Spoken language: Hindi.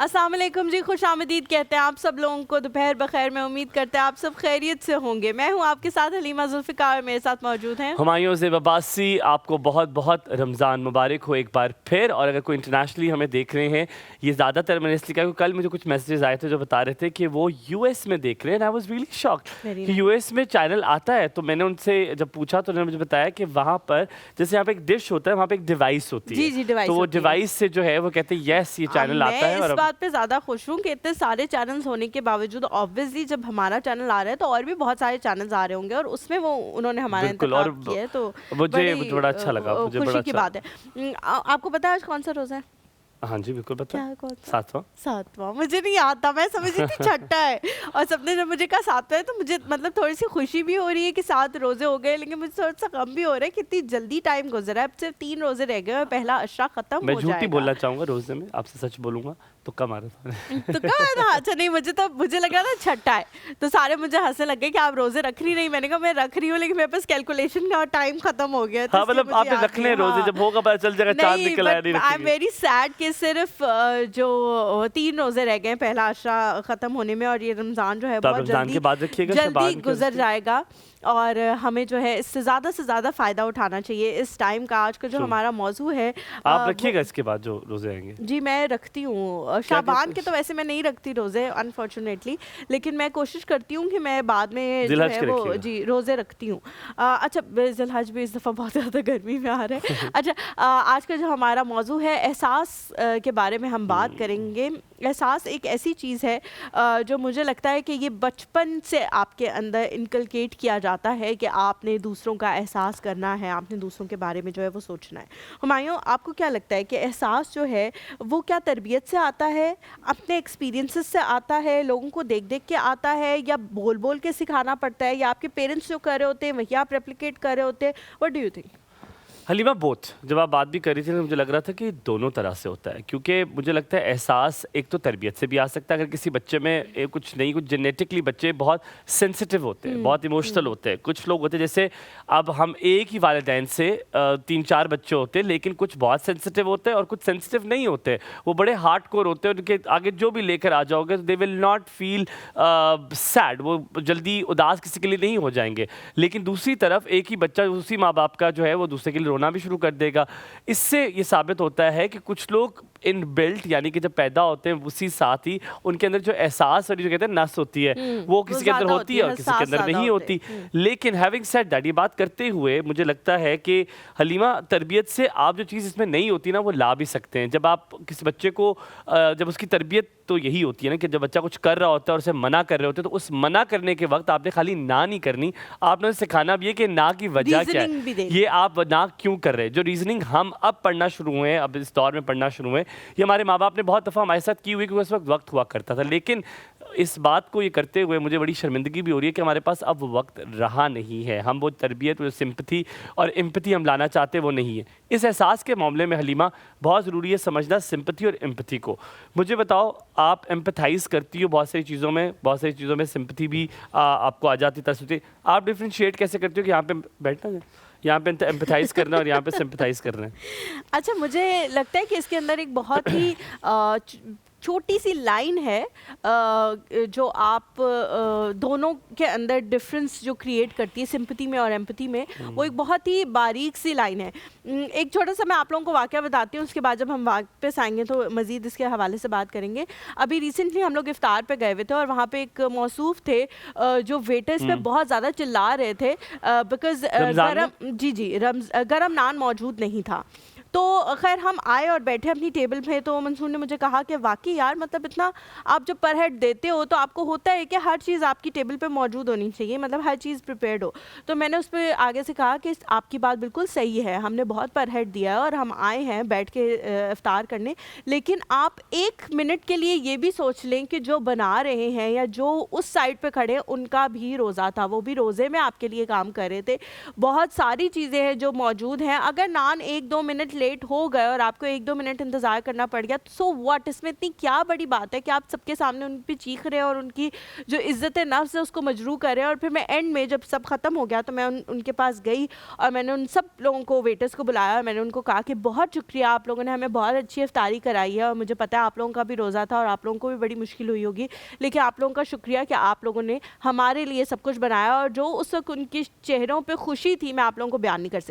अस्सलाम वालेकुम जी, खुश आमदीद कहते हैं आप सब लोगों को। दोपहर बखैर में उम्मीद करते हैं आप सब खैरियत से होंगे। मैं हूं आपके साथ हलीमा जुल्फ़िकार, मेरे साथ मौजूद हैं हुमायूं ज़ेब अब्बासी। आपको बहुत बहुत रमज़ान मुबारक हो एक बार फिर। और अगर कोई इंटरनेशनली हमें देख रहे हैं, ये ज़्यादातर मैंने इसलिए कहा क्योंकि कल मुझे कुछ मैसेजेस आए थे जो बता रहे थे कि वो यूएस में देख रहे हैं। आई वाज रियली शॉक्ड कि यूएस में चैनल आता है। तो मैंने उनसे जब पूछा तो उन्होंने मुझे बताया कि वहाँ पर जैसे यहाँ पे एक डिश होता है, वहाँ पे एक डिवाइस होती है। जी डिवाइस तो वो डिवाइस से जो है वो कहते हैं यस ये चैनल आता है। मैं इस बात पे ज़्यादा खुश हूँ कि इतने सारे चैनल्स होने के बावजूद ऑब्वियसली जब हमारा चैनल आ रहा है तो और भी बहुत सारे चैनल्स आ रहे होंगे और उसमें वो उन्होंने हमारा इंतखाब किया है, तो मुझे बड़ा अच्छा लगा, मुझे खुशी बड़ा की अच्छा बात है। आपको पता है आज कौन सा रोज़ा है? हाँ जी बिल्कुल पता है। क्या? सातवां। मुझे नहीं आता, मैं समझ रही थी छठा है और सबने जब मुझे कहा सातवां है तो मुझे मतलब थोड़ी सी खुशी भी हो रही है कि 7 रोजे हो गए, लेकिन मुझे थोड़ा सा गम भी हो रहा है कि इतनी जल्दी टाइम गुजरा है। अब सिर्फ 3 रोजे रह गए और पहला अशरा खत्म हो जाएगा। मैं झूठी बोलना चाहूंगा रोजे में, आपसे सच बोलूंगा तो कम आ रहा था। तो कहा अच्छा नहीं, मुझे लग रहा था छठा है, तो सारे मुझे हंसने लगे कि आप रोजे रख रही नहीं। मैंने कहा मैं रख रही हूँ लेकिन मेरे पास कैलकुलेशन का टाइम खत्म हो गया। हाँ मतलब आपने रखने रोजे, जब होगा पता चल जाएगा चांद निकल आया। नहीं आई एम वेरी सैड कि सिर्फ जो 3 रोजे रह गए पहला अशरा खत्म होने में, और ये रमजान जो है बहुत जल्दी गुजर जाएगा और हमें जो है इससे ज़्यादा से ज़्यादा फ़ायदा उठाना चाहिए इस टाइम का। आज का जो हमारा मौजू है, आप रखिएगा इसके बाद जो रोजे आएंगे। जी मैं रखती हूँ शाबान के, तो वैसे मैं नहीं रखती रोजे अनफॉर्चुनेटली, लेकिन मैं कोशिश करती हूँ कि मैं बाद में जो है वो जी रोजे रखती हूँ। अच्छा ज़िलहज भी इस दफ़ा बहुत ज़्यादा गर्मी में आ रहा है। अच्छा आज का जो हमारा मौजू है एहसास के बारे में हम बात करेंगे। एहसास एक ऐसी चीज़ है जो मुझे लगता है कि ये बचपन से आपके अंदर इनकलकेट किया जाता है कि आपने दूसरों का एहसास करना है, आपने दूसरों के बारे में जो है वो सोचना है। हुमायूं, आपको क्या लगता है कि एहसास जो है वो क्या तरबियत से आता है, अपने एक्सपीरियंसेस से आता है, लोगों को देख देख के आता है, या बोल बोल के सिखाना पड़ता है, या आपके पेरेंट्स जो कर रहे होते हैं वही आप रेप्लिकेट कर रहे होते हैं? What do you think? Halima both, जब आप बात भी कर रही थी तो मुझे लग रहा था कि दोनों तरह से होता है, क्योंकि मुझे लगता है एहसास एक तो तरबियत से भी आ सकता है। अगर किसी बच्चे में कुछ जेनेटिकली बच्चे बहुत सेंसिटिव होते हैं, बहुत इमोशनल होते हैं। कुछ लोग होते हैं जैसे अब हम एक ही वालिदैन से 3-4 बच्चे होते हैं, लेकिन कुछ बहुत सेंसिटिव होते हैं और कुछ सेंसिटिव नहीं होते। वो बड़े हार्ड कोर होते हैं, उनके आगे जो भी लेकर आ जाओगे तो they will not feel sad, वो जल्दी उदास किसी के लिए नहीं हो जाएंगे। लेकिन दूसरी तरफ एक ही बच्चा उसी माँ बाप का जो है वो दूसरे के लिए रोना भी शुरू कर देगा। इससे ये साबित होता है कि कुछ लोग इन बिल्ट यानी कि जब पैदा होते हैं उसी साथ ही उनके अंदर जो एहसास और जो कहते हैं नस होती है वो किसी के अंदर होती है और किसी के अंदर नहीं होती। लेकिन हैविंग सेड दैट, ये बात करते हुए मुझे लगता है कि हलीमा तरबियत से आप जो चीज़ इसमें नहीं होती ना वो ला भी सकते हैं। जब आप किसी बच्चे को जब उसकी तरबियत तो यही होती है ना कि जब बच्चा कुछ कर रहा होता है और उसे मना कर रहे होते हैं तो उस मना करने के वक्त आपने खाली ना नहीं करनी, आपने उसे सिखाना भी है कि ना की वजह क्या है, ये आप ना क्यों कर रहे हैं। जो रीजनिंग हम अब पढ़ना शुरू हुए हैं, अब इस दौर में पढ़ना शुरू हुए, ये हमारे माँ बाप ने बहुत दफ़ा हमारे साथ की हुई कि उस वक्त हुआ करता था। लेकिन इस बात को ये करते हुए मुझे बड़ी शर्मिंदगी भी हो रही है कि हमारे पास अब वो वक्त रहा नहीं है। हम वो तरबियत, वो सिंपथी और एम्पैथी हम लाना चाहते वो नहीं है। इस एहसास के मामले में हलीमा बहुत ज़रूरी है समझना सिंपथी और एम्पैथी को। मुझे बताओ, आप एम्पैथाइज़ करती हो बहुत सारी चीज़ों में सिंपथी भी आपको आ जाती है। आप डिफ्रेंशिएट कैसे करती हो कि यहाँ पे बैठना है, यहाँ पे एम्पैथाइज करना और यहाँ पे सिंपैथाइज करना है? अच्छा मुझे लगता है कि इसके अंदर एक बहुत ही छोटी सी लाइन है जो आप दोनों के अंदर डिफरेंस जो क्रिएट करती है सिंपैथी में और एम्पैथी में, वो एक बहुत ही बारीक सी लाइन है। एक छोटा सा मैं आप लोगों को वाक़या बताती हूँ, उसके बाद जब हम वापस आएंगे तो मज़ीद इसके हवाले से बात करेंगे। अभी रिसेंटली हम लोग इफ्तार पे गए हुए थे और वहाँ पे एक मौसूफ थे जो वेटर्स पे बहुत ज़्यादा चिल्ला रहे थे बिकॉज गरम नान मौजूद नहीं था। तो खैर हम आए और बैठे अपनी टेबल पे, तो मंसूर ने मुझे कहा कि वाकई यार मतलब इतना आप जब पर हेड देते हो तो आपको होता है कि हर चीज़ आपकी टेबल पे मौजूद होनी चाहिए, मतलब हर चीज़ प्रिपेयर्ड हो। तो मैंने उस पर आगे से कहा कि आपकी बात बिल्कुल सही है, हमने बहुत पर हेड दिया है और हम आए हैं बैठ के इफ्तार करने, लेकिन आप 1 मिनट के लिए ये भी सोच लें कि जो बना रहे हैं या जो उस साइड पे खड़े उनका भी रोज़ा था, वो भी रोज़े में आपके लिए काम कर रहे थे। बहुत सारी चीज़ें हैं जो मौजूद हैं, अगर नान 1-2 मिनट लेट हो गए और आपको 1-2 मिनट इंतज़ार करना पड़ गया, सो व्हाट, इसमें इतनी क्या बड़ी बात है कि आप सबके सामने उन पे चीख रहे हैं और उनकी जो इज़्ज़त नफ्स है उसको मजरूह कर रहे हैं। और फिर मैं एंड में जब सब ख़त्म हो गया तो मैं उनके पास गई और मैंने उन सब लोगों को, वेटर्स को बुलाया और मैंने उनको कहा कि बहुत शुक्रिया, आप लोगों ने हमें बहुत अच्छी इफ्तारी कराई है और मुझे पता है आप लोगों का भी रोज़ा था और आप लोगों को भी बड़ी मुश्किल हुई होगी, लेकिन आप लोगों का शुक्रिया कि आप लोगों ने हमारे लिए सब कुछ बनाया। और जो उस वक्त उनके चेहरों पे खुशी थी मैं आप लोगों को बयान नहीं कर सकती।